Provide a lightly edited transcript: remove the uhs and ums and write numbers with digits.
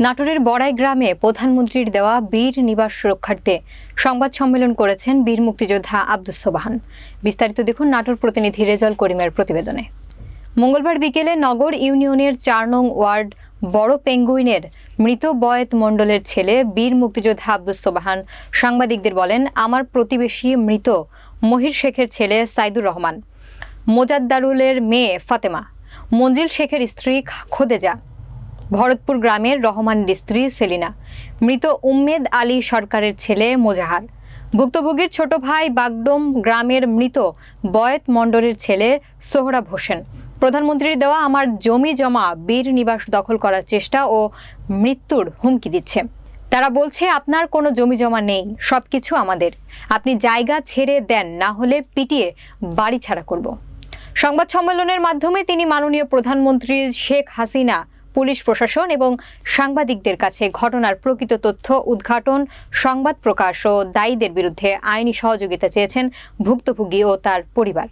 নাটোরের বড়াই গ্রামে প্রধানমন্ত্রীর দেওয়া বীর নিবাস রক্ষার্থে সংবাদ সম্মেলন করেছেন বীর মুক্তিযোদ্ধা আব্দুস সোবাহান। বিস্তারিত দেখুন নাটোর প্রতিনিধি রেজাউল করিমের প্রতিবেদনে। মঙ্গলবার বিকেলে নগর ইউনিয়নের ৪ নং ওয়ার্ড বড় পেঙ্গুইনের মৃত বয়েত মণ্ডলের ছেলে বীর মুক্তিযোদ্ধা আব্দুস সোবাহান সাংবাদিকদের বলেন, আমার প্রতিবেশী মৃত মহির শেখের ছেলে সাইদুর রহমান, মোজাদ্দারুলের মেয়ে ফাতেমা, মঞ্জিল শেখের স্ত্রী খোদেজা, ভরতপুর গ্রামের রহমানের স্ত্রী সেলিনা, মৃত উম্মেদ আলী সরকারের ছেলে মোজাহার, ভুক্তভোগীর ছোট ভাই বাগডোম গ্রামের মৃত বয়েত মণ্ডলের ছেলে সোহরাব হোসেন প্রধানমন্ত্রীর দেওয়া আমার জমি জমা বীর নিবাস দখল করার চেষ্টা ও মৃত্যুর হুমকি দিচ্ছে। তারা বলছে, আপনার কোনো জমি জমা নেই, সবকিছু আমাদের, আপনি জায়গা ছেড়ে দেন, না হলে পিটিয়ে বাড়ি ছাড়া করব। সংবাদ সম্মেলনের মাধ্যমে তিনি মাননীয় প্রধানমন্ত্রী শেখ হাসিনা, পুলিশ প্রশাসন এবং সাংবাদিকদের কাছে ঘটনার প্রকৃত তথ্য উদ্ঘাটন, সংবাদ প্রকাশ ও দায়ীদের বিরুদ্ধে আইনি সহযোগিতা চেয়েছেন ভুক্তভোগী ও তার পরিবার।